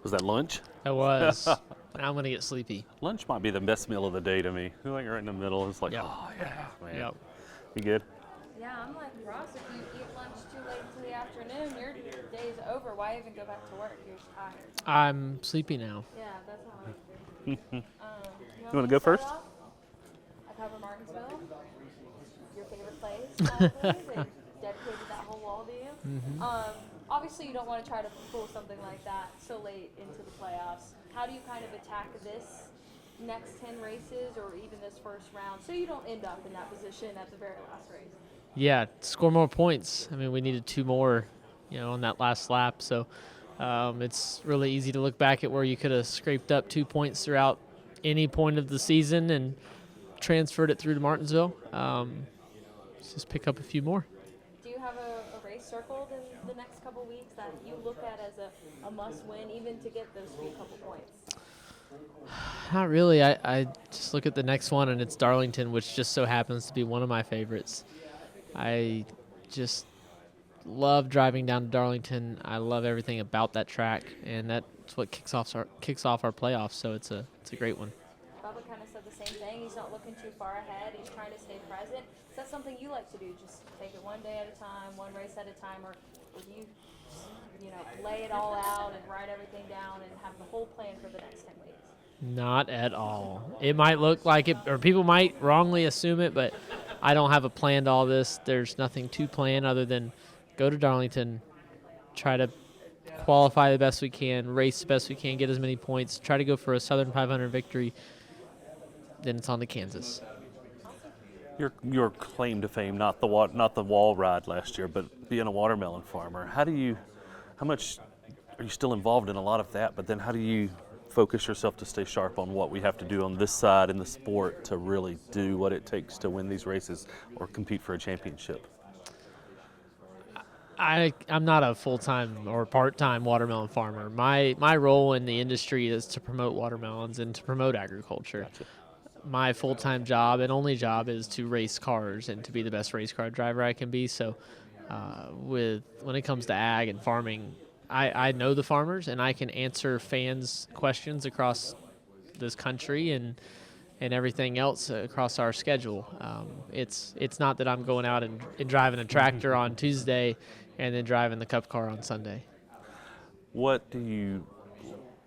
Was that lunch? It was. Now I'm going to get sleepy. Lunch might be the best meal of the day to me. Like right in the middle, it's like, Yep. oh yeah, man. Yep. You good? Yeah, I'm like, Ross, if you eat lunch too late into the afternoon, your day's over. Why even go back to work? You're just tired. I'm sleepy now. Yeah, that's how I feel. You want to go first? I cover Martinsville, your favorite place, probably. They dedicated that whole wall to you. Obviously, you don't want to try to pull something like that so late into the playoffs. How do you kind of attack this next 10 races or even this first round so you don't end up in that position at the very last race? Yeah, score more points. I mean, we needed 2 more, on that last lap. So it's really easy to look back at where you could have scraped up 2 points throughout any point of the season and transferred it through to Martinsville. Let's just pick up a few more. Do you have a race circled in the next couple weeks that you look at as a must-win, even to get those few couple points? Not really. I just look at the next one, and it's Darlington, which just so happens to be one of my favorites. I just love driving down to Darlington. I love everything about that track, and that's what kicks off our playoffs. So it's a great one. Bubba kind of said the same thing. He's not looking too far ahead. He's trying to stay present. Is that something you like to do? Just take it one day at a time, one race at a time, or would you, lay it all out and write everything down and have the whole plan for the next 10 weeks? Not at all. It might look like it, or people might wrongly assume it, but I don't have a plan to all this. There's nothing to plan other than go to Darlington, try to qualify the best we can, race the best we can, get as many points, try to go for a Southern 500 victory. Then it's on to Kansas. Your claim to fame, not the wall ride last year, but being a watermelon farmer. How much are you still involved in a lot of that? But then how do you focus yourself to stay sharp on what we have to do on this side in the sport to really do what it takes to win these races or compete for a championship? I'm not a full-time or part-time watermelon farmer. My role in the industry is to promote watermelons and to promote agriculture. Gotcha. My full-time job and only job is to race cars and to be the best race car driver I can be. So when it comes to ag and farming, I know the farmers, and I can answer fans' questions across this country and everything else across our schedule. It's not that I'm going out and driving a tractor on Tuesday and then driving the Cup car on Sunday. What do you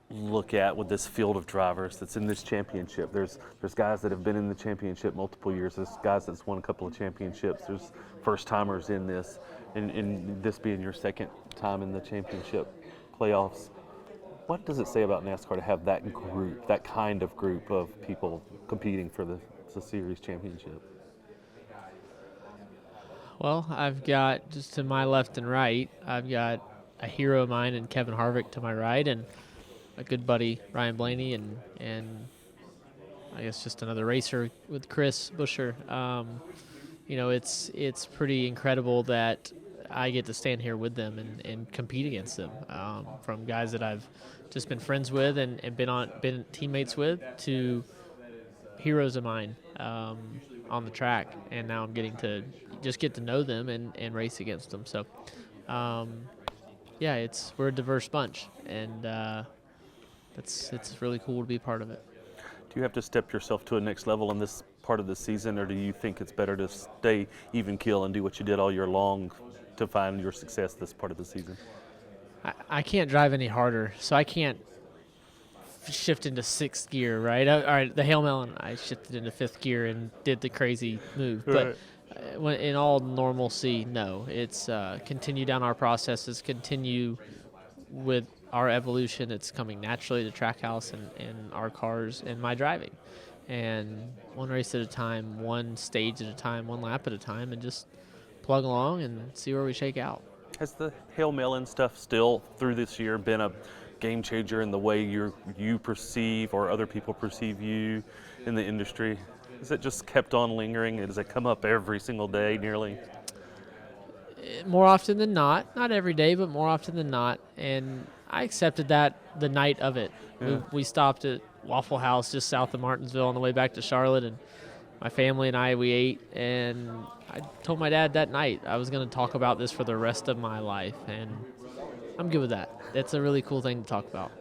look at with this field of drivers that's in this championship? There's guys that have been in the championship multiple years. There's guys that's won a couple of championships. There's first-timers in this, and this being your second time in the championship playoffs. What does it say about NASCAR to have that group, that kind of group of people competing for the series championship? Well, I've got, just to my left and right, I've got a hero of mine in Kevin Harvick to my right, and a good buddy, Ryan Blaney, and I guess just another racer with Chris Buescher. It's pretty incredible that I get to stand here with them and compete against them, from guys that I've just been friends with and been teammates with to heroes of mine on the track, and now I'm getting to just get to know them and race against them. So, we're a diverse bunch, and it's really cool to be part of it. Do you have to step yourself to a next level in this part of the season, or do you think it's better to stay even keel and do what you did all year long to find your success this part of the season? I can't drive any harder, so I can't shift into 6th gear, right? All right, the Hail Melon, I shifted into 5th gear and did the crazy move. But when in all normalcy, no. It's continue down our processes, continue with our evolution. It's coming naturally to Trackhouse and our cars and my driving. And one race at a time, one stage at a time, one lap at a time, and just plug along and see where we shake out. Has the Hail Melon stuff still through this year been a game changer in the way you perceive or other people perceive you in the industry? Has it just kept on lingering? Does it come up every single day nearly? More often than not every day, but more often than not. And I accepted that the night of it. Yeah. We stopped at Waffle House just south of Martinsville on the way back to Charlotte, and my family and we ate, and I told my dad that night I was going to talk about this for the rest of my life, and I'm good with that. That's a really cool thing to talk about.